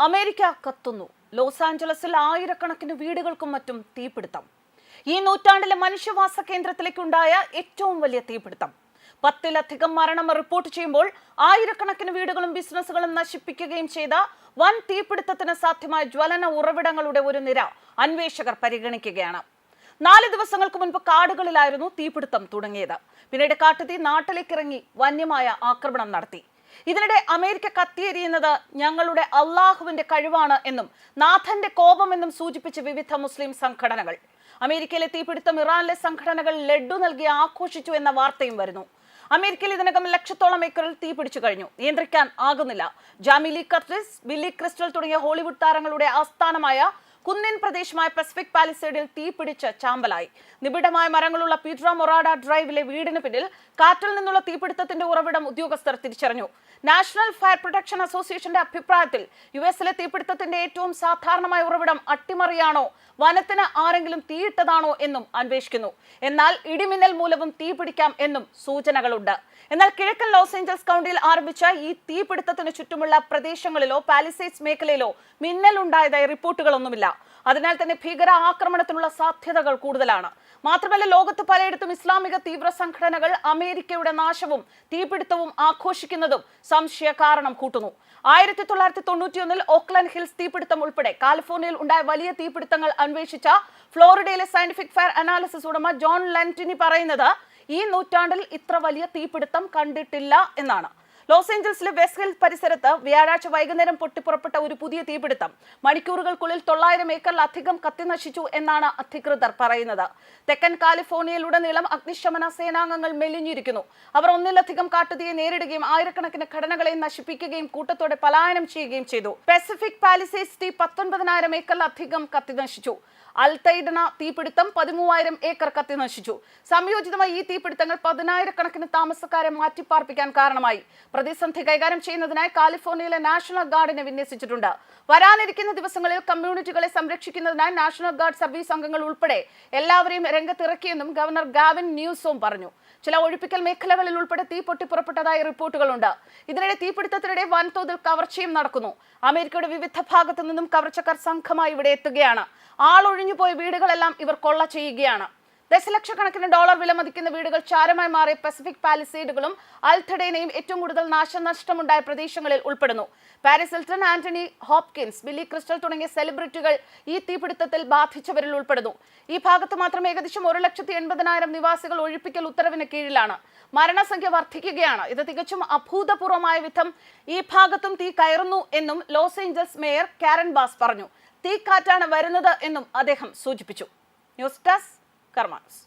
America കത്തുന്നു. Loss ആഞ്ചലസിൽ ആയിരക്കണക്കിന് വീടുകൾക്കും മറ്റും തീപിടുത്തം. ഈ നൂറ്റാണ്ടിലെ മനുഷ്യവാസ കേന്ദ്രത്തിലേക്കുണ്ടായ ഏറ്റവും വലിയ തീപിടുത്തം. 10-ലധികം മരണം റിപ്പോർട്ട് ചെയ്യുമ്പോൾ ആയിരക്കണക്കിന് വീടുകളും ബിസിനസ്സുകളും നശിപ്പിക്കുകയും ചെയ്ത വൻ തീപിടുത്തത്തിന് സാധ്യമായ ജ്വലന ഉറവിടങ്ങളുടെ ഒരു നിര അന്വേഷകർ പരിഗണിക്കുകയാണ്. 4 ദിവസങ്ങൾക്ക് മുൻപ് കാടുകളിലായിരുന്നു തീപിടുത്തം തുടങ്ങിയത്. പിന്നീട് കാട്ടുതീ നാട്ടിലേക്കിറങ്ങി വന്യമായ ആക്രമണം നടത്തി. ഇതിനിടെ അമേരിക്ക കത്തിയെരിയുന്നത് ഞങ്ങളുടെ അള്ളാഹുവിന്റെ കഴിവാണ് എന്നും നാഥന്റെ കോപമെന്നും സൂചിപ്പിച്ച് വിവിധ മുസ്ലിം സംഘടനകൾ. അമേരിക്കയിലെ തീപിടുത്തം ഇറാനിലെ സംഘടനകൾ ലഡ്ഡു നൽകി ആഘോഷിച്ചു എന്ന വാർത്തയും വരുന്നു. അമേരിക്കയിൽ ഇതിനകം 1,00,000-ഓളം ഏക്കറിൽ തീ പിടിച്ചു കഴിഞ്ഞു. നിയന്ത്രിക്കാൻ ആകുന്നില്ല. ജാമി ലീ കർട്ടിസ്, ബില്ലി ക്രിസ്റ്റൽ തുടങ്ങിയ ഹോളിവുഡ് താരങ്ങളുടെ ആസ്ഥാനമായ കുന്നിൻ പ്രദേശമായ പസഫിക് പാലിസേഡിൽ തീ പിടിച്ച് ചാമ്പലായി. നിബിഡമായ മരങ്ങളുള്ള പീഡ്ര മൊറാഡ ഡ്രൈവിലെ വീടിന് പിന്നിൽ കാറ്റിൽ നിന്നുള്ള തീപിടുത്തത്തിന്റെ ഉറവിടം ഉദ്യോഗസ്ഥർ തിരിച്ചറിഞ്ഞു. നാഷണൽ ഫയർ പ്രൊട്ടക്ഷൻ അസോസിയേഷന്റെ അഭിപ്രായത്തിൽ യുഎസിലെ തീപിടുത്തത്തിന്റെ ഏറ്റവും സാധാരണമായ ഉറവിടം അട്ടിമറിയാണോ, വനത്തിന് ആരെങ്കിലും തീയിട്ടതാണോ എന്നും അന്വേഷിക്കുന്നു. എന്നാൽ ഇടിമിന്നൽ മൂലവും തീ പിടിക്കാം എന്നും സൂചനകളുണ്ട്. എന്നാൽ കിഴക്കൻ ലോസ് ഏഞ്ചൽസ് കൗണ്ടിയിൽ ആരംഭിച്ച ഈ തീപിടുത്തത്തിന് ചുറ്റുമുള്ള പ്രദേശങ്ങളിലോ പാലിസേഡ്സ് മേഖലയിലോ മിന്നലുണ്ടായതായി റിപ്പോർട്ടുകളൊന്നുമില്ല. അതിനാൽ തന്നെ ഭീകര ആക്രമണത്തിനുള്ള സാധ്യതകൾ കൂടുതലാണ്. മാത്രമല്ല, ലോകത്ത് പലയിടത്തും ഇസ്ലാമിക തീവ്ര സംഘടനകൾ അമേരിക്കയുടെ നാശവും തീപിടുത്തവും ആഘോഷിക്കുന്നതും സംശയ കാരണം കൂട്ടുന്നു. 1991-ൽ ഓക്ലൻഡ് ഹിൽസ് തീപിടുത്തം ഉൾപ്പെടെ കാലിഫോർണിയയിൽ ഉണ്ടായ വലിയ തീപിടുത്തങ്ങൾ അന്വേഷിച്ച ഫ്ലോറിഡയിലെ സയന്റിഫിക് ഫയർ അനാലിസിസ് ഉടമ ജോൺ ലെന്റിനി പറയുന്നത് ഈ നൂറ്റാണ്ടിൽ ഇത്ര വലിയ തീപിടുത്തം കണ്ടിട്ടില്ല എന്നാണ്. ലോസ് ഏഞ്ചൽസിലെ വെസ്റ്റ് ഹിൽ പരിസരത്ത് വ്യാഴാഴ്ച വൈകുന്നേരം പൊട്ടിപ്പുറപ്പെട്ട ഒരു പുതിയ തീപിടുത്തം മണിക്കൂറുകൾക്കുള്ളിൽ 900 ഏക്കറിലധികം കത്തിനശിച്ചു എന്നാണ് അധികൃതർ പറയുന്നത്. തെക്കൻ കാലിഫോർണിയയിലുടനീളം അഗ്നിശമന സേനാംഗങ്ങൾ മെലിഞ്ഞിരിക്കുന്നു. അവർ ഒന്നിലധികം കാട്ടുതീയെ നേരിടുകയും ആയിരക്കണക്കിന് ഘടനകളെ നശിപ്പിക്കുകയും കൂട്ടത്തോടെ പലായനം ചെയ്യുകയും ചെയ്തു. പസഫിക് പാലിസേഡ്സ് തീ 19,000 ഏക്കറിലധികം കത്തിനശിച്ചു. അൽത്തൈഡന തീപിടുത്തം 13,000 ഏക്കർ കത്തിനശിച്ചു. സംയോജിതമായി ഈ തീപിടുത്തങ്ങൾ 10,000-കണക്കിന് താമസക്കാരെ മാറ്റിപ്പാർപ്പിക്കാൻ കാരണമായി. പ്രതിസന്ധി കൈകാര്യം ചെയ്യുന്നതിനായി കാലിഫോർണിയയിലെ നാഷണൽ ഗാർഡിനെ വിന്യസിച്ചിട്ടുണ്ട്. വരാനിരിക്കുന്ന ദിവസങ്ങളിൽ കമ്മ്യൂണിറ്റികളെ സംരക്ഷിക്കുന്നതിനായി നാഷണൽ ഗാർഡ് സർവീസ് അംഗങ്ങൾ ഉൾപ്പെടെ എല്ലാവരെയും രംഗത്തിറക്കിയെന്നും ഗവർണർ ഗാവിൻ ന്യൂസോം പറഞ്ഞു. ചില ഒഴിപ്പിക്കൽ മേഖലകളിൽ ഉൾപ്പെടെ തീ പൊട്ടിപ്പുറപ്പെട്ടതായി റിപ്പോർട്ടുകളുണ്ട്. ഇതിനിടെ തീപിടുത്തത്തിനിടെ വൻതോതിൽ കവർച്ചയും നടക്കുന്നു. അമേരിക്കയുടെ വിവിധ ഭാഗത്തു നിന്നും കവർച്ചക്കാർ സംഘമായി ഇവിടെ എത്തുകയാണ്. ആളൊഴിഞ്ഞുപോയ വീടുകളെല്ലാം ഇവർ കൊള്ള ചെയ്യുകയാണ്. ദശലക്ഷക്കണക്കിന് ഡോളർ വില മതിക്കുന്ന വീടുകൾ ചാരമായി മാറിയ പസഫിക് പാലിസേഡുകളും അൽത്തഡേനയും ഏറ്റവും കൂടുതൽ നാശനഷ്ടമുണ്ടായ പ്രദേശങ്ങളിൽ ഉൾപ്പെടുന്നു. Paris Hilton, Antony Hopkins, Billy crystal തുടങ്ങിയ സെലിബ്രിറ്റികൾ ഈ തീപിടുത്തത്തിൽ ബാധിച്ചവരിൽ ഉൾപ്പെടുന്നു. ഈ ഭാഗത്ത് മാത്രം ഏകദേശം 1,80,000 നിവാസികൾ ഒഴിപ്പിക്കൽ ഉത്തരവിന് കീഴിലാണ്. മരണസംഖ്യ വർദ്ധിക്കുകയാണ്. ഇത് തികച്ചും അഭൂതപൂർവമായ വിധം ഈ ഭാഗത്തും തീ കയറുന്നു എന്നും Los Angeles mayor Karen Bass പറഞ്ഞു. തീക്കാറ്റാണ് വരുന്നത് എന്നും അദ്ദേഹം സൂചിപ്പിച്ചു. News desk കർമാനസ്.